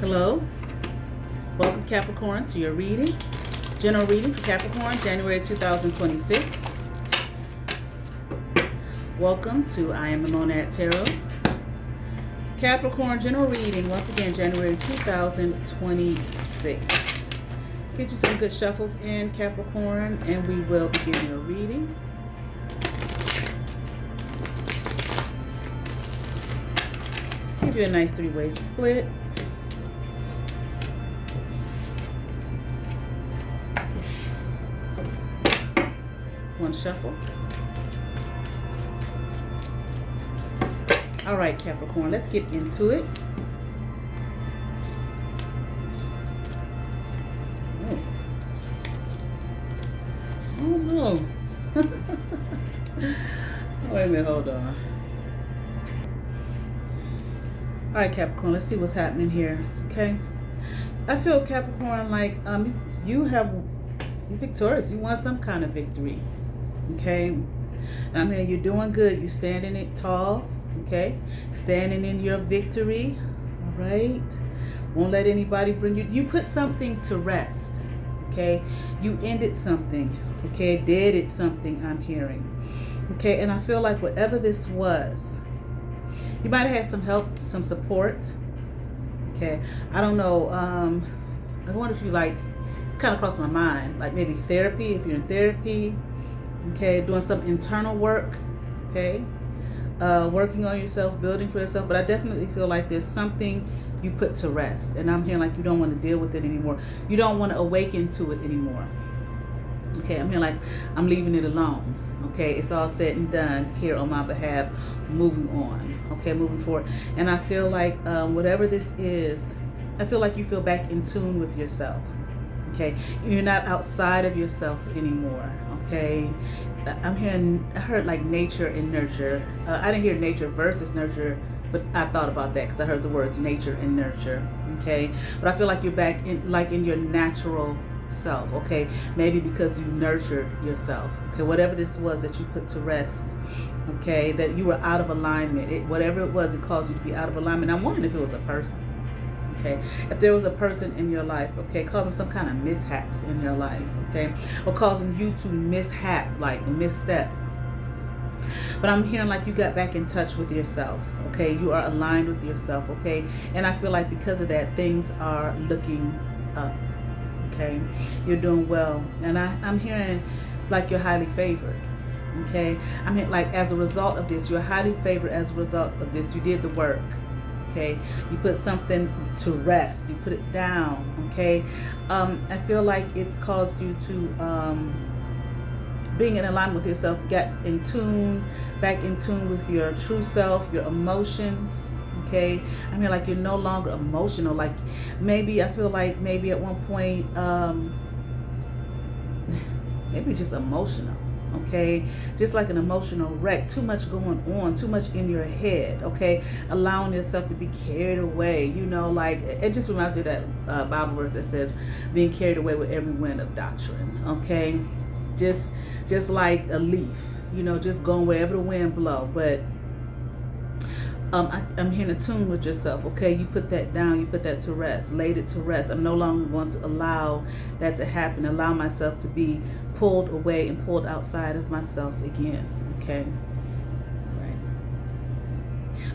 Hello, welcome Capricorn to your reading. General reading for Capricorn, January 2026. Welcome to I Am the Monad Tarot. Capricorn general reading, once again, January 2026. Get you some good shuffles in, Capricorn, and we will begin your reading. Give you a nice three-way split. One shuffle. All right, Capricorn, let's get into it. Oh no. Wait a minute, hold on. All right, Capricorn, let's see what's happening here, okay? I feel, Capricorn, like you're victorious. You want some kind of victory, okay? And I'm here, you're doing good. You're standing it tall, okay? Standing in your victory, all right? Won't let anybody bring you. You put something to rest, okay? You ended something, okay? Deaded something, I'm hearing, okay? And I feel like whatever this was, you might have had some help, some support, okay? I don't know. I wonder if you it's kind of crossed my mind, like maybe therapy, if you're in therapy, okay, doing some internal work, okay, working on yourself, building for yourself. But I definitely feel like there's something you put to rest, and I'm hearing like you don't want to deal with it anymore. You don't want to awaken to it anymore, okay? I'm hearing like I'm leaving it alone, okay? It's all said and done here on my behalf, moving on, okay, moving forward. And I feel like whatever this is, I feel like you feel back in tune with yourself, okay? You're not outside of yourself anymore, okay? I heard like nature and nurture. I didn't hear nature versus nurture, but I thought about that because I heard the words nature and nurture, okay? But I feel like you're back in your natural self, okay? Maybe because you nurtured yourself, okay? Whatever this was that you put to rest, okay? That you were out of alignment. Whatever it was, it caused you to be out of alignment. I'm wondering if it was a person. Okay, if there was a person in your life, okay, causing some kind of mishaps in your life, okay, or causing you to mishap, like a misstep. But I'm hearing like you got back in touch with yourself, okay, you are aligned with yourself, okay, and I feel like because of that, things are looking up, okay, you're doing well, and I'm hearing like you're highly favored, okay, I mean, like as a result of this, you're highly favored as a result of this. You did the work. Okay, you put something to rest, you put it down, okay? I feel like it's caused you to being in alignment with yourself, back in tune with your true self, your emotions, okay? I mean, like you're no longer emotional. Like maybe, I feel like maybe at one point, maybe just emotional. Okay, just like an emotional wreck, too much going on, too much in your head, okay, allowing yourself to be carried away, you know, like it just reminds me of that Bible verse that says being carried away with every wind of doctrine, okay, just like a leaf, you know, just going wherever the wind blow. But I'm here to tune with yourself, okay? You put that down, you put that to rest, laid it to rest. I'm no longer going to allow that to happen, allow myself to be pulled away and pulled outside of myself again, okay? Right.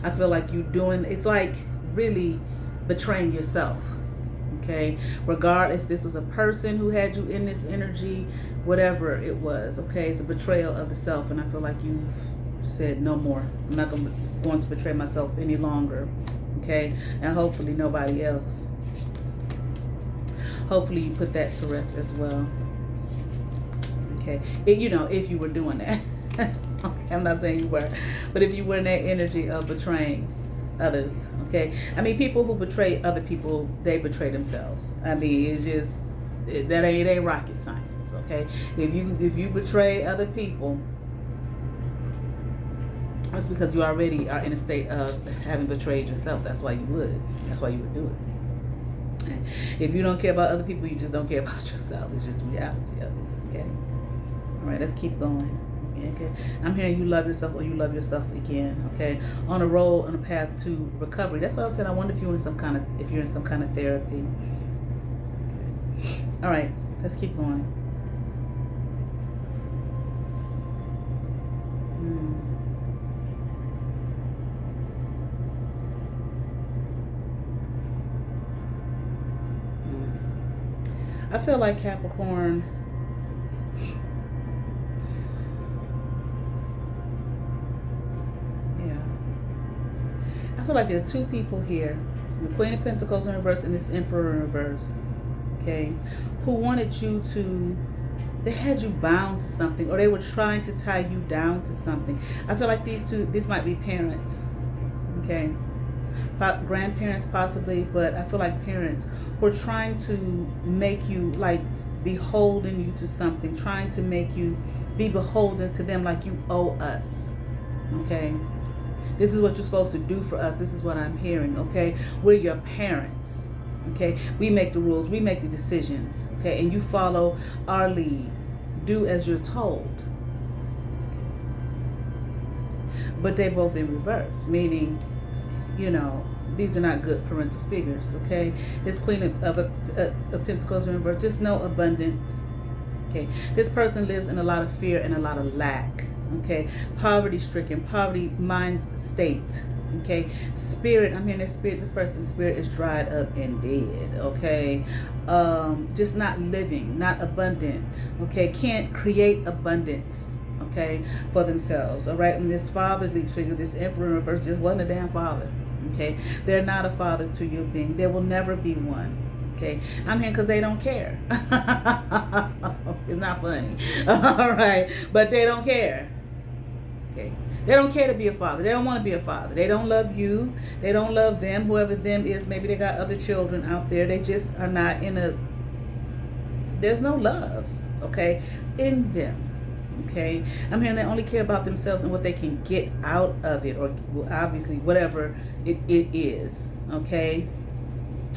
I feel like you're doing, it's like really betraying yourself, okay? Regardless, this was a person who had you in this energy, whatever it was, okay? It's a betrayal of the self, and I feel like you said no more. I'm not going to betray myself any longer, okay? And hopefully nobody else. Hopefully you put that to rest as well, okay? If you were doing that. Okay, I'm not saying you were, but if you were in that energy of betraying others, okay? I mean, people who betray other people, they betray themselves. I mean, it's just it ain't rocket science, okay? If you betray other people, that's because you already are in a state of having betrayed yourself. That's why you would do it. Okay? If you don't care about other people, you just don't care about yourself. It's just the reality of it, okay? All right, let's keep going, Okay, I'm hearing you love yourself or you love yourself again. Okay, on a road, on a path to recovery. That's why I said I wonder if you're in some kind of therapy. All right, let's keep going. I feel like Capricorn. I feel like there's two people here, the Queen of Pentacles in reverse and this Emperor in reverse, okay, who wanted you to, they had you bound to something, or they were trying to tie you down to something. I feel like this might be parents, okay, grandparents possibly, but I feel like parents who are trying to make you like beholden you to something, trying to make you be beholden to them like you owe us, okay. This is what you're supposed to do for us. This is what I'm hearing, okay? We're your parents, okay? We make the rules. We make the decisions, okay? And you follow our lead. Do as you're told. But they're both in reverse, meaning, you know, these are not good parental figures, okay? This Queen of Pentacles in reverse, just no abundance, okay? This person lives in a lot of fear and a lot of lack. Okay, poverty stricken, poverty mind state. Okay, spirit, I'm hearing this spirit, this person's spirit is dried up and dead. Okay, just not living, not abundant. Okay, can't create abundance. Okay, for themselves. All right, and this fatherly figure, this Emperor in reverse, just wasn't a damn father. Okay, they're not a father to your being. There will never be one. Okay, I'm here because they don't care. It's not funny. All right, but they don't care. Okay, they don't care to be a father. They don't want to be a father. They don't love you. They don't love them. Whoever them is, maybe they got other children out there. They just are not in a. There's no love. Okay, in them. Okay, I'm hearing they only care about themselves and what they can get out of it, or obviously whatever it is. Okay,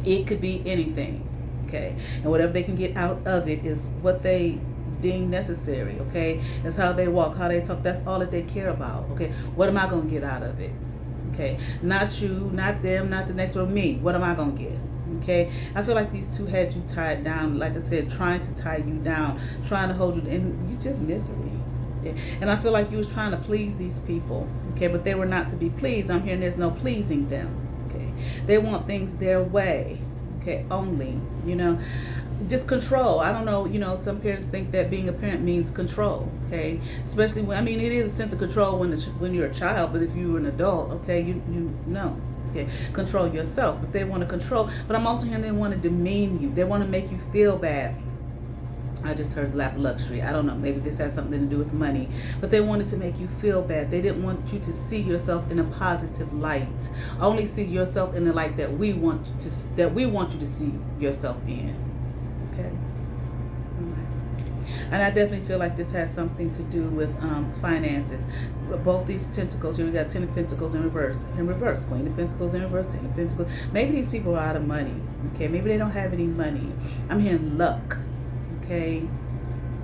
it could be anything. Okay, and whatever they can get out of it is what they deem necessary. Okay, that's how they walk, how they talk. That's all that they care about. Okay, what am I gonna get out of it? Okay, not you, not them, not the next one, me. What am I gonna get? Okay, I feel like these two had you tied down, like I said, trying to tie you down, trying to hold you, and you just misery. Okay, and I feel like you was trying to please these people. Okay, but they were not to be pleased. I'm hearing there's no pleasing them. Okay, they want things their way. Okay, only, you know, just control. I don't know, you know, some parents think that being a parent means control. Okay, especially when, I mean, it is a sense of control when you're a child, but if you're an adult, okay, you know. Okay, control yourself, but they want to control. But I'm also hearing they want to demean you. They want to make you feel bad. I just heard luxury. I don't know. Maybe this has something to do with money. But they wanted to make you feel bad. They didn't want you to see yourself in a positive light. Only see yourself in the light that we want you to see yourself in. Okay. And I definitely feel like this has something to do with finances. Both these pentacles, here we got 10 of Pentacles in reverse, Queen of Pentacles in reverse, 10 of Pentacles. Maybe these people are out of money. Okay, maybe they don't have any money. I'm hearing luck. Okay,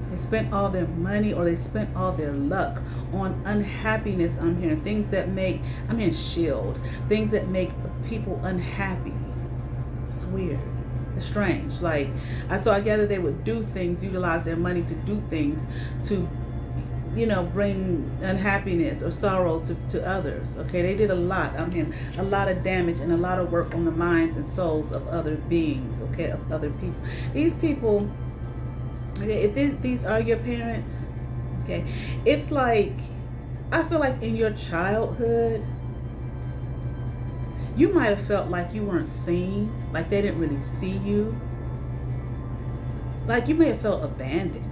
they spent all their money or they spent all their luck on unhappiness. I'm hearing things that make, I'm hearing shield, things that make people unhappy. It's weird. It's strange. Like, I gather they would do things, utilize their money to do things to, you know, bring unhappiness or sorrow to others. Okay, they did a lot. I mean, a lot of damage and a lot of work on the minds and souls of other beings. Okay, of other people. These people. Okay, if these are your parents. Okay, it's like, I feel like in your childhood, you might have felt like you weren't seen, like they didn't really see you. Like you may have felt abandoned.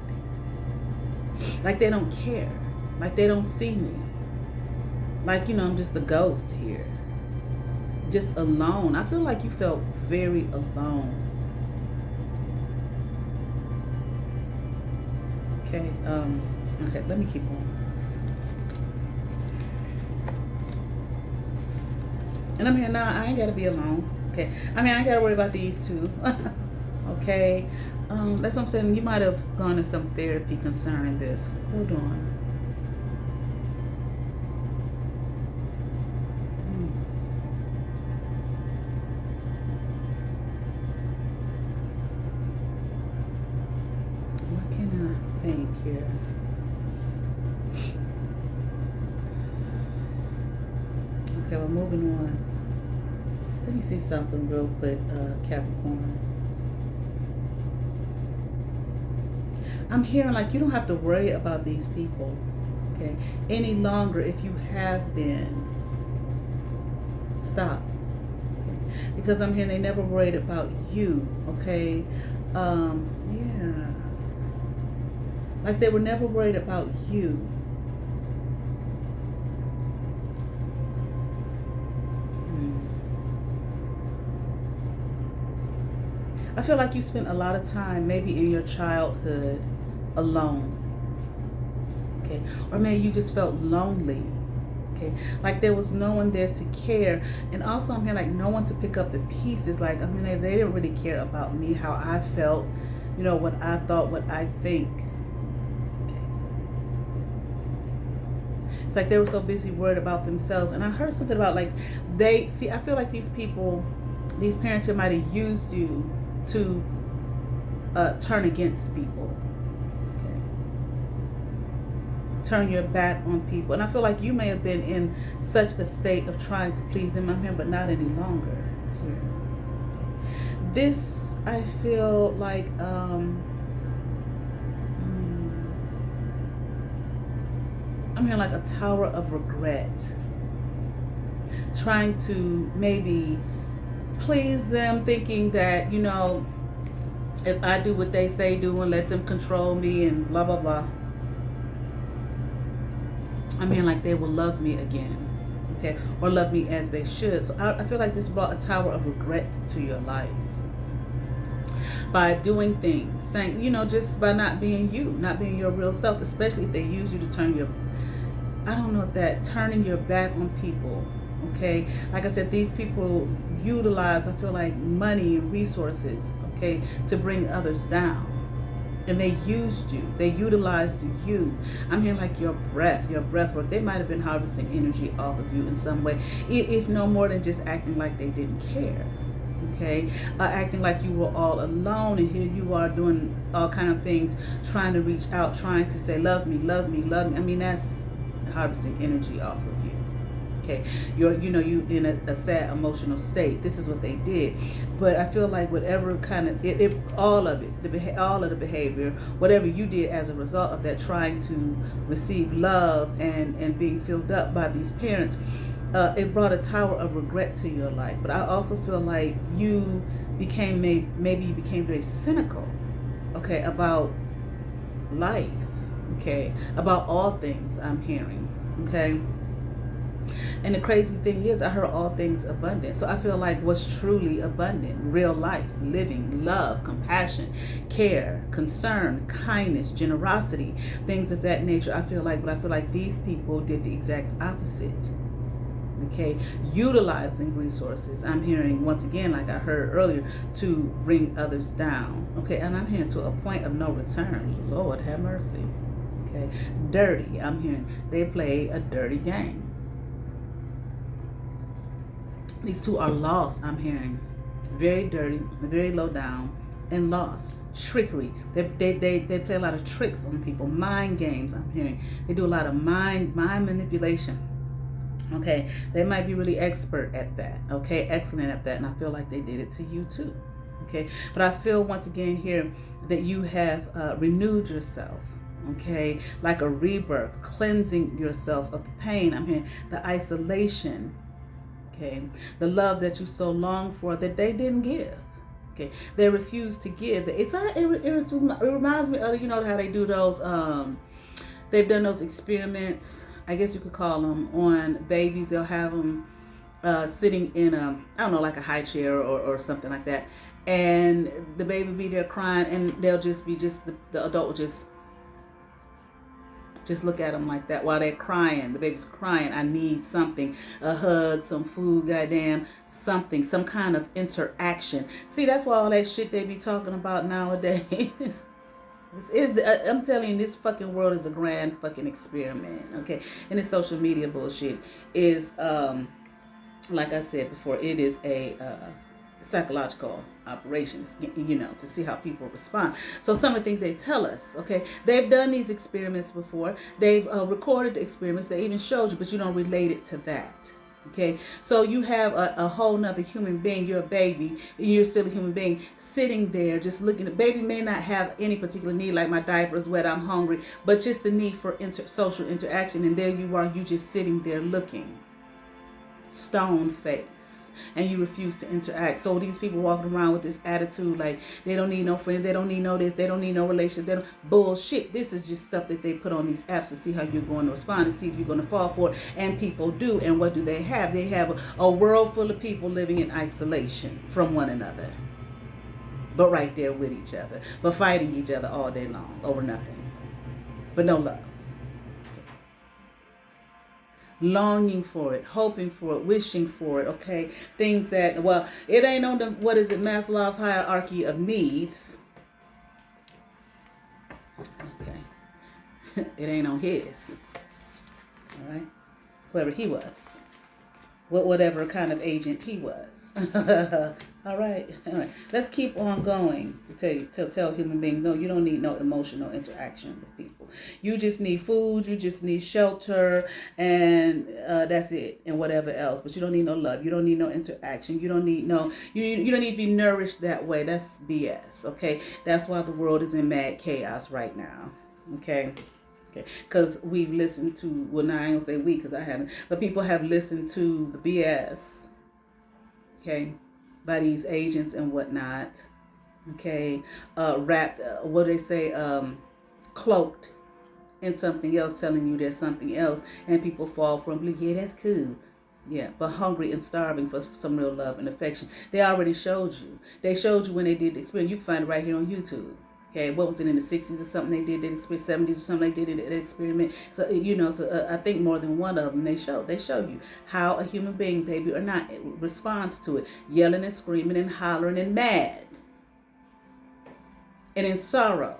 Like they don't care. Like they don't see me. Like, you know, I'm just a ghost here. Just alone. I feel like you felt very alone. Okay, okay, let me keep on. And I'm here now, I ain't gotta be alone. Okay, I mean, I ain't gotta worry about these two. Okay, that's what I'm saying. You might have gone to some therapy concerning this. Hold on. think here. Okay, we're moving on. Let me see something real quick, Capricorn. I'm hearing like you don't have to worry about these people, okay, any longer. If you have been, stop. Okay? Because I'm hearing they never worried about you, okay? Yeah. Like they were never worried about you. I feel like you spent a lot of time maybe in your childhood alone, okay, or maybe you just felt lonely, okay, like there was no one there to care. And also I'm here like no one to pick up the pieces. Like, I mean, they didn't really care about me, how I felt, you know, what I thought, what I think, okay. It's like they were so busy worried about themselves. And I heard something about like I feel like these people, these parents here might have used you to turn against people, okay? Turn your back on people. And I feel like you may have been in such a state of trying to please them, I'm here, but not any longer here. This, I feel like, I'm hearing like a tower of regret. Trying to maybe please them, thinking that, you know, if I do what they say do and let them control me and blah, blah, blah, I mean, like they will love me again, okay, or love me as they should. So I feel like this brought a tower of regret to your life by doing things, saying, you know, just by not being you, not being your real self, especially if they use you to turn your, I don't know if that, turning your back on people. Okay, like I said, these people utilize, I feel like, money and resources, okay, to bring others down. And they used you, they utilized you. I'm hearing like your breath work. They might have been harvesting energy off of you in some way, if no more than just acting like they didn't care. Okay, acting like you were all alone, and here you are doing all kind of things, trying to reach out, trying to say, love me, love me, love me. I mean, that's harvesting energy off of you. Okay, you in a sad emotional state. This is what they did. But I feel like whatever kind of all of the behavior, whatever you did as a result of that, trying to receive love and being filled up by these parents, it brought a tower of regret to your life. But I also feel like you became maybe you became very cynical, okay, about life, okay, about all things. I'm hearing, okay. And the crazy thing is, I heard all things abundant. So I feel like what's truly abundant, real life, living, love, compassion, care, concern, kindness, generosity, things of that nature. I feel like these people did the exact opposite. Okay, utilizing resources. I'm hearing once again, like I heard earlier, to bring others down. Okay, and I'm hearing to a point of no return. Lord have mercy. Okay, dirty. I'm hearing they play a dirty game. These two are lost, I'm hearing. Very dirty, very low down, and lost. Trickery. They play a lot of tricks on people. Mind games, I'm hearing. They do a lot of mind manipulation. Okay, they might be really expert at that. Okay, excellent at that. And I feel like they did it to you too. Okay, but I feel once again here that you have renewed yourself. Okay, like a rebirth, cleansing yourself of the pain. I'm hearing the isolation. Okay, the love that you so long for that they didn't give. Okay, they refused to give. It reminds me of, you know, how they do those. They've done those experiments, I guess you could call them, on babies. They'll have them sitting in I don't know, like a high chair or something like that, and the baby be there crying, and they'll just be the adult will just look at them like that while they're crying. The baby's crying. I need something, a hug, some food, goddamn, something, some kind of interaction. See, that's why all that shit they be talking about nowadays. I'm telling you, this fucking world is a grand fucking experiment, okay? And this social media bullshit is, like I said before, it is a psychological operations, to see how people respond. So some of the things they tell us, okay, they've done these experiments before. They've recorded the experiments. They even showed you, but you don't relate it to that. Okay, so you have a whole nother human being. You're a baby, you're still a human being, sitting there just looking. The baby may not have any particular need, like my diaper's wet, I'm hungry, but just the need for social interaction. And there you are, you just sitting there looking, stone face, and you refuse to interact. So these people walking around with this attitude like they don't need no friends, they don't need no this, they don't need no relationship, they don't, bullshit. This is just stuff that they put on these apps to see how you're going to respond and see if you're going to fall for it. And people do. And what do they have? They have a world full of people living in isolation from one another, but right there with each other, but fighting each other all day long over nothing, but no love. Longing for it, hoping for it, wishing for it, okay? Things that, well, it ain't on the, what is it, Maslow's hierarchy of needs. Okay. It ain't on his. All right? Whoever he was. Whatever kind of agent he was. All right. Let's keep on going to tell human beings, no, you don't need no emotional interaction with people. You just need food. You just need shelter, and that's it, and whatever else. But you don't need no love. You don't need no interaction. You don't need no. You don't need to be nourished that way. That's BS. Okay. That's why the world is in mad chaos right now. Okay. Because we've listened to, well, now I don't say we because I haven't, but people have listened to the BS, okay, by these agents and whatnot, okay, wrapped, what do they say, cloaked in something else, telling you there's something else, and people fall for them, yeah, that's cool. Yeah, but hungry and starving for some real love and affection. They already showed you. They showed you when they did the experiment. You can find it right here on YouTube. Okay, what was it, in the 60s or something they did that experiment, 70s or something they did that experiment. So, I think more than one of them, they show you how a human being, baby or not, responds to it. Yelling and screaming and hollering and mad. And in sorrow.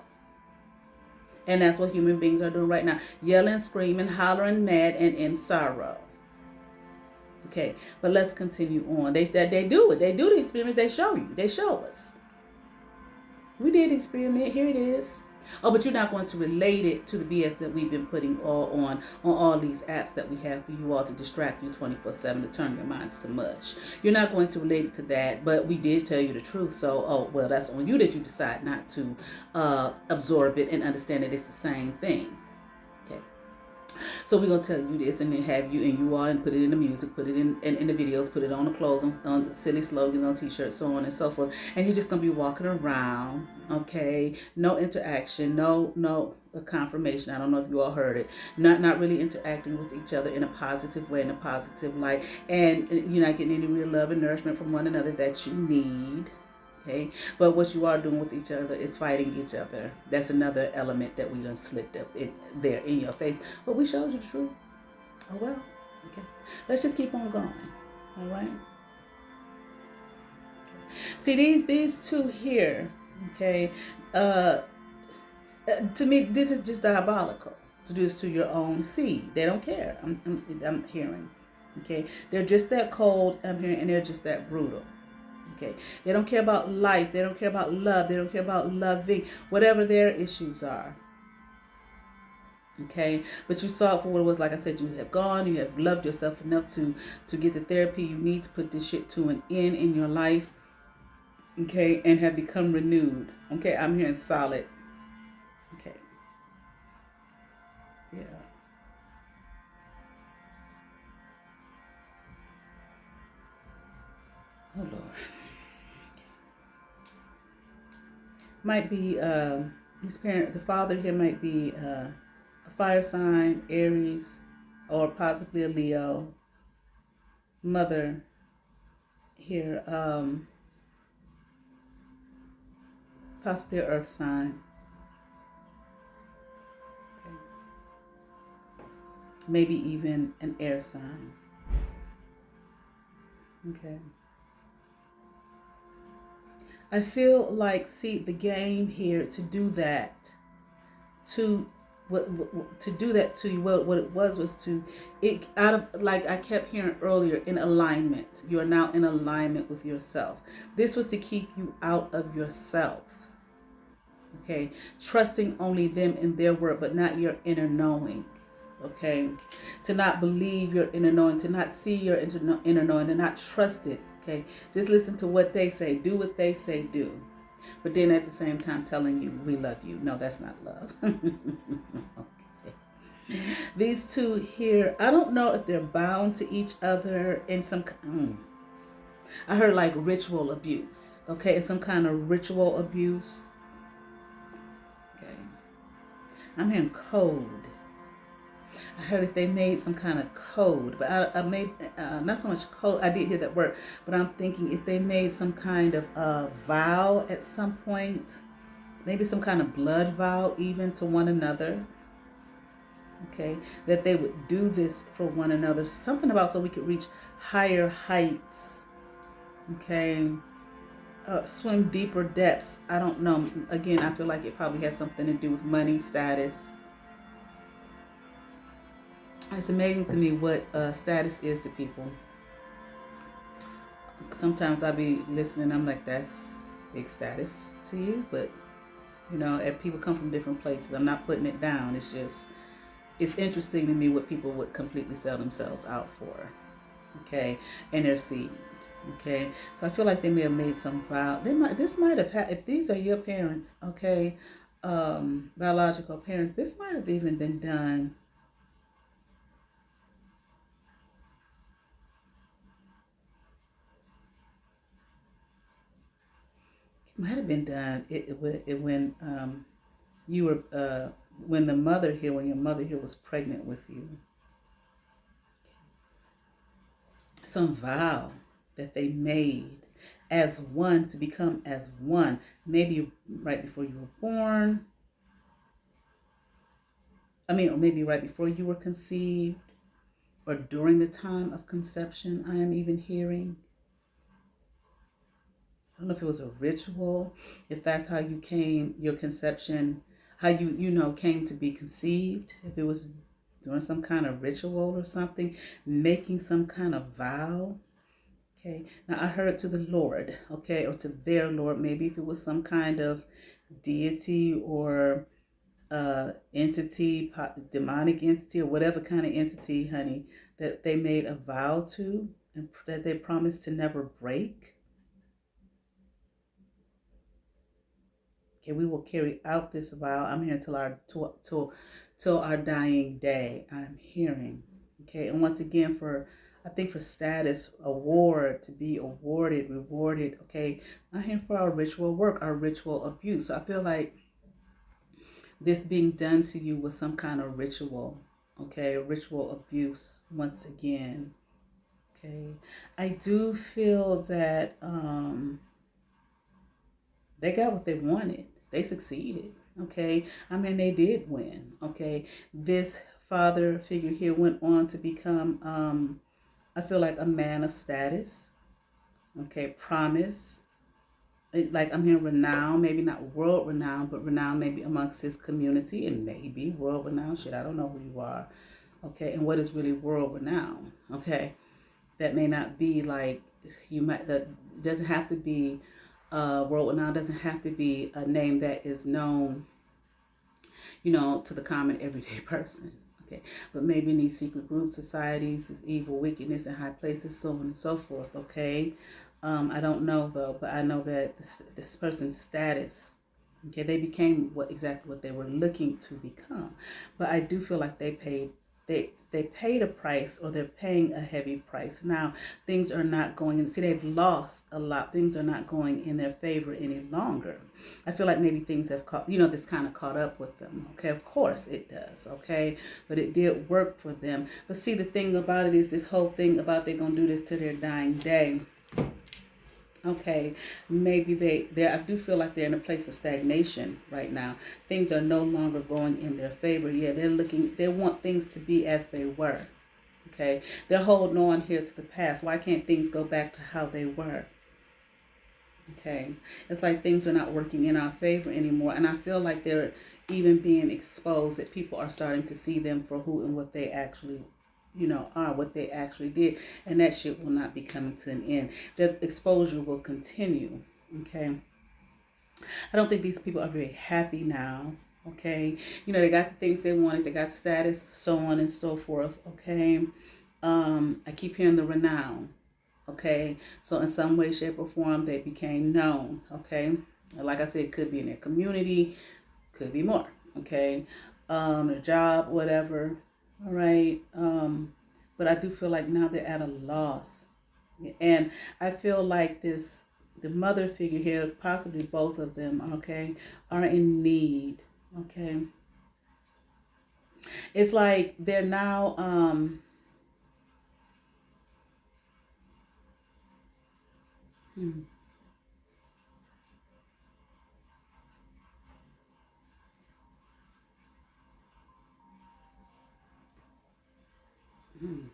And that's what human beings are doing right now. Yelling, screaming, hollering, mad, and in sorrow. Okay, but let's continue on. They do it. They do the experiments. They show you. They show us. We did experiment. Here it is. Oh, but you're not going to relate it to the BS that we've been putting on all these apps that we have for you all to distract you 24/7, to turn your minds to mush. You're not going to relate it to that, but we did tell you the truth. So, well, that's on you that you decide not to absorb it and understand that it's the same thing. Okay. So we're going to tell you this and then have you, and you all, and put it in the music, put it in the videos, put it on the clothes, on the silly slogans, on t-shirts, so on and so forth. And you're just going to be walking around, okay? No interaction, no confirmation. I don't know if you all heard it. Not really interacting with each other in a positive way, in a positive light. And you're not getting any real love and nourishment from one another that you need. Okay, but what you are doing with each other is fighting each other. That's another element that we done slipped up there in your face. But we showed you the truth. Oh well. Okay. Let's just keep on going. All right. See, these two here. Okay. To me, this is just diabolical. To do this to your own seed. They don't care. I'm hearing. Okay. They're just that cold. I'm hearing, and they're just that brutal. Okay. They don't care about life. They don't care about love. They don't care about loving, whatever their issues are. Okay. But you saw it for what it was. Like I said, you have gone. You have loved yourself enough to get the therapy you need to put this shit to an end in your life. Okay. And have become renewed. Okay. I'm hearing solid. Okay. Yeah. Oh, Lord. Might be his parent, the father here might be a fire sign, Aries, or possibly a Leo. Mother here, possibly an earth sign. Okay. Maybe even an air sign. Okay. I feel like, see, the game here to do that, to to do that to you. What it was to it out of, like I kept hearing earlier, in alignment. You are now in alignment with yourself. This was to keep you out of yourself. Okay, trusting only them and their word, but not your inner knowing. Okay, to not believe your inner knowing, to not see your inner knowing, to not trust it. Okay, just listen to what they say, do what they say, do. But then at the same time telling you, we love you. No, that's not love. Okay. These two here, I don't know if they're bound to each other in some. I heard like ritual abuse. Okay, it's some kind of ritual abuse. Okay, I'm hearing code. I heard that they made some kind of code, but I made not so much code. I did hear that word, but I'm thinking if they made some kind of vow at some point, maybe some kind of blood vow even to one another. Okay, that they would do this for one another. Something about so we could reach higher heights. Okay, swim deeper depths. I don't know. Again, I feel like it probably has something to do with money, status. It's amazing to me what status is to people. Sometimes I'll be listening, I'm like, that's big status to you, but you know, if people come from different places, I'm not putting it down. It's just, it's interesting to me what people would completely sell themselves out for. Okay, and their seed. Okay, so I feel like they may have made some vow. This might have had, if these are your parents, okay, biological parents, this might have even been done. Might have been done when you were when the mother here, when your mother here was pregnant with you. Some vow that they made as one, to become as one. Maybe right before you were born. I mean, or maybe right before you were conceived, or during the time of conception. I am even hearing. I don't know if it was a ritual, if that's how you came, your conception, how you came to be conceived, if it was doing some kind of ritual or something, making some kind of vow. Okay, now I heard to the Lord, okay, or to their Lord, maybe if it was some kind of deity or entity, demonic entity, or whatever kind of entity, honey, that they made a vow to and that they promised to never break. Okay, we will carry out this vow. I'm here till our dying day. I'm hearing. Okay, and once again I think for status, award, to be awarded, rewarded. Okay, I'm here for our ritual work, our ritual abuse. So I feel like this being done to you was some kind of ritual. Okay, ritual abuse once again. Okay, I do feel that they got what they wanted. They succeeded. Okay. I mean, they did win. Okay. This father figure here went on to become, I feel like, a man of status. Okay. Promise. Like I'm hearing renown, maybe not world renown, but renown maybe amongst his community, and maybe world renown. Shit, I don't know who you are. Okay. And what is really world renown? Okay. That may not be like, that doesn't have to be world renowned, doesn't have to be a name that is known, to the common everyday person. Okay, but maybe in these secret groups, societies, this evil wickedness in high places, so on and so forth. Okay, I don't know though, but I know that this person's status. Okay, they became exactly what they were looking to become, but I do feel like they paid a price, or they're paying a heavy price. Now, things are not going in. See, they've lost a lot. Things are not going in their favor any longer. I feel like maybe things have this kind of caught up with them. Okay, of course it does. Okay, but it did work for them. But see, the thing about it is this whole thing about they're going to do this to their dying day. Okay, maybe I do feel like they're in a place of stagnation right now. Things are no longer going in their favor. Yeah, they want things to be as they were. Okay, they're holding on here to the past. Why can't things go back to how they were? Okay. It's like things are not working in our favor anymore. And I feel like they're even being exposed, that people are starting to see them for who and what they actually, are, what they actually did. And that shit will not be coming to an end. The exposure will continue. Okay. I don't think these people are very happy now. Okay. They got the things they wanted, they got status, so on and so forth. Okay. I keep hearing the renown. Okay, so in some way, shape, or form, they became known. Okay, like I said, it could be in their community, could be more. Okay, their job, whatever. All right, but I do feel like now they're at a loss, and I feel like the mother figure here, possibly both of them. Okay, are in need. Okay, it's like they're now. Hmm, hmm.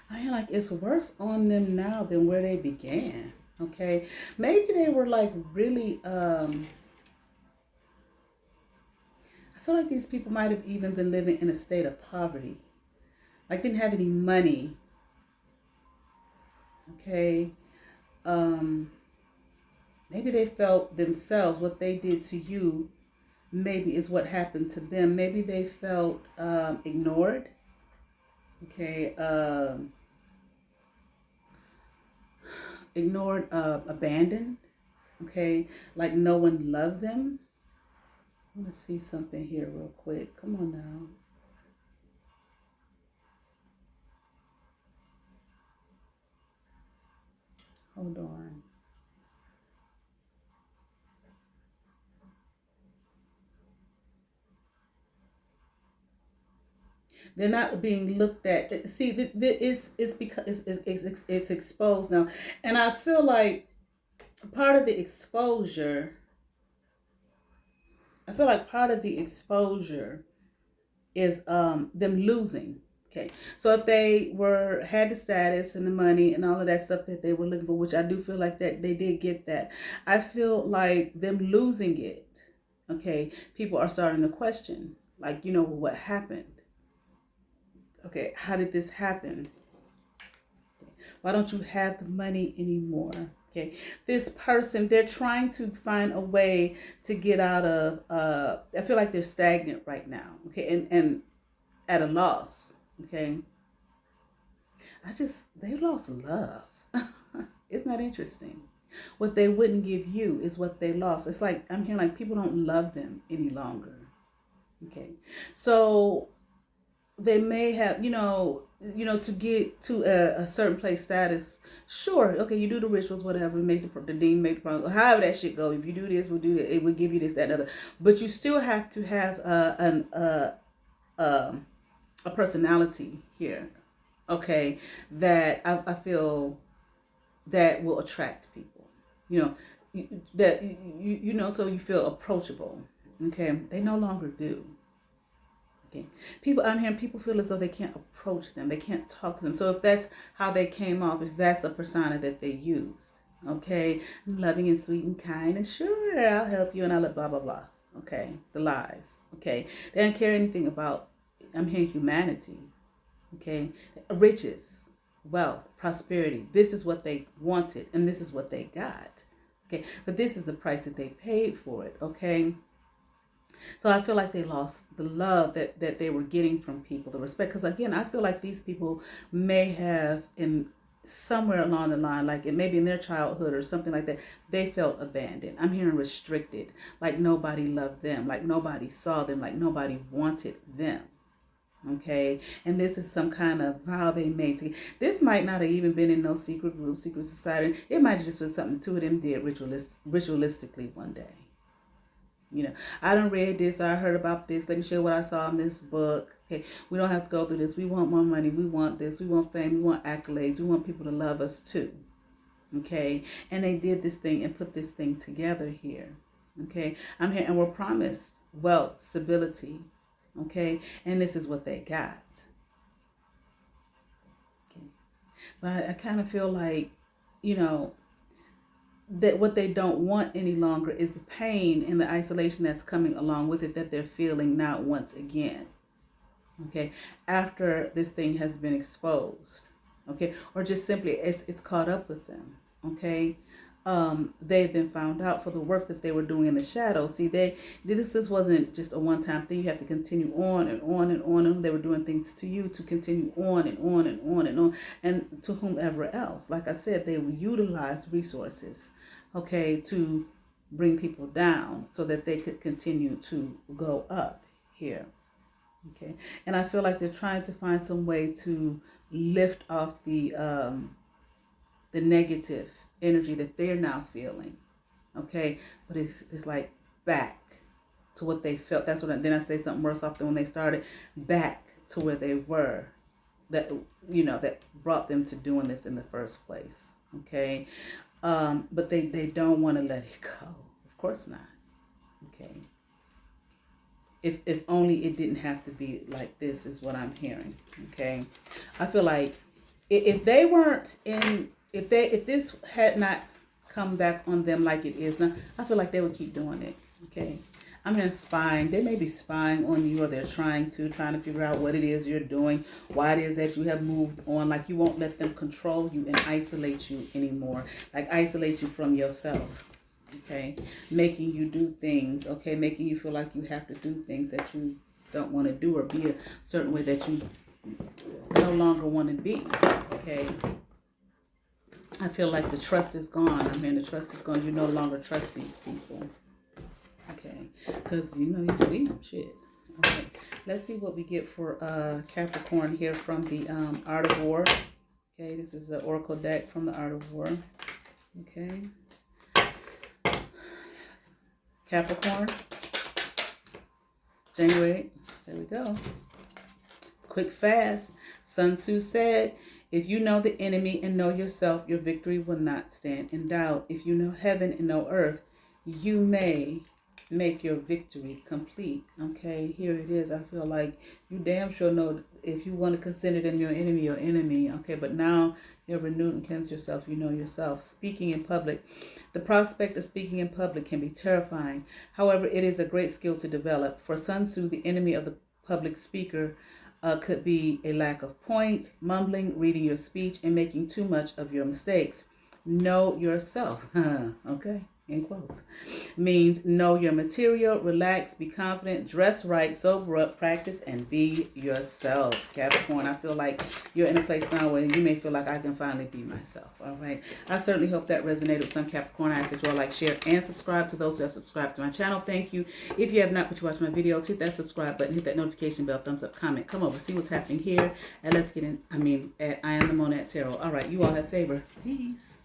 I feel like it's worse on them now than where they began. Okay, maybe they were like really. I feel like these people might have even been living in a state of poverty, like didn't have any money. Okay, um, maybe they felt themselves what they did to you. Maybe is what happened to them. Maybe they felt ignored. Okay, ignored, abandoned. Okay, like no one loved them. I want to see something here real quick. Come on now. Hold on. They're not being looked at. See, it's because it's exposed now, and I feel like part of the exposure. I feel like part of the exposure is them losing. Okay, so if they had the status and the money and all of that stuff that they were looking for, which I do feel like that they did get that, I feel like them losing it. Okay, people are starting to question, like, what happened. Okay, how did this happen? Why don't you have the money anymore? Okay, this person, they're trying to find a way to get out of. I feel like they're stagnant right now. Okay, and at a loss. Okay, they lost love. Isn't that interesting? What they wouldn't give you is what they lost. It's like I'm hearing like people don't love them any longer. Okay, so they may have, to get to a certain place status. Sure, okay, you do the rituals, whatever, make the dean make the promise, however that shit go. If you do this, we'll do it. It will give you this, that, and other. But you still have to have a personality here, okay, that I feel that will attract people. You know, that so you feel approachable. Okay, they no longer do. Okay. I'm hearing people feel as though they can't approach them, they can't talk to them. So if that's how they came off, if that's a persona that they used, okay, I'm loving and sweet and kind, and sure, I'll help you, and I'll blah blah blah. Okay, the lies. Okay, they don't care anything about. I'm hearing humanity. Okay, riches, wealth, prosperity. This is what they wanted, and this is what they got. Okay, but this is the price that they paid for it. Okay. So I feel like they lost the love that they were getting from people, the respect. Because again, I feel like these people may have in somewhere along the line, like it maybe in their childhood or something like that, they felt abandoned. I'm hearing restricted, like nobody loved them, like nobody saw them, like nobody wanted them. Okay, and this is some kind of vow they made to. This might not have even been in no secret group, secret society. It might have just been something two of them did ritualistically one day. I done read this, I heard about this, let me show you what I saw in this book. Okay, we don't have to go through this. We want more money, we want this, we want fame, we want accolades, we want people to love us too. Okay, and they did this thing and put this thing together here. Okay, I'm here and we're promised wealth, stability. Okay, and this is what they got. Okay, but I kind of feel like, you know, that what they don't want any longer is the pain and the isolation that's coming along with it that they're feeling now once again. Okay, after this thing has been exposed, okay, or just simply it's caught up with them. Okay, they've been found out for the work that they were doing in the shadows. See, this wasn't just a one-time thing. You have to continue on and on and on, and they were doing things to you to continue on and on and on and on, and to whomever else. Like I said, they will utilize resources, okay, to bring people down so that they could continue to go up here. Okay, and I feel like they're trying to find some way to lift off the negative energy that they're now feeling. Okay, but it's like back to what they felt. That's what then I say something worse off than when they started, back to where they were. That that brought them to doing this in the first place. Okay, but they don't want to let it go. Of course not. Okay. If only it didn't have to be like this is what I'm hearing. Okay, I feel like if they weren't in, if this had not come back on them like it is now, I feel like they would keep doing it. Okay, I'm hearing spying. They may be spying on you, or they're trying to figure out what it is you're doing, why it is that you have moved on. Like you won't let them control you and isolate you anymore. Like isolate you from yourself. Okay, making you do things, okay, making you feel like you have to do things that you don't want to do, or be a certain way that you no longer want to be. Okay, I feel like the trust is gone. I mean, the trust is gone. You no longer trust these people. Okay, because you see shit. Okay, let's see what we get for Capricorn here from the Art of War. Okay, this is the Oracle deck from the Art of War. Okay. Capricorn, January, there we go. Quick, fast. Sun Tzu said, if you know the enemy and know yourself, your victory will not stand in doubt. If you know heaven and know earth, you may make your victory complete. Okay, here it is. I feel like you damn sure know if you want to consider them your enemy. Okay, but now you're renewed and cleanse yourself. You know yourself. Speaking in public. The prospect of speaking in public can be terrifying. However, it is a great skill to develop. For Sun Tzu, the enemy of the public speaker could be a lack of point, mumbling, reading your speech, and making too much of your mistakes. Know yourself. Okay. In quotes, means know your material, relax, be confident, dress right, sober up, practice, and be yourself. Capricorn, I feel like you're in a place now where you may feel like I can finally be myself. All right. I certainly hope that resonated with some Capricorn. I ask that you all like, share, and subscribe. To those who have subscribed to my channel, thank you. If you have not, but you watch my videos, hit that subscribe button, hit that notification bell, thumbs up, comment, come over, see what's happening here, and let's get in. At I Am the Monad Tarot. All right. You all have favor. Peace.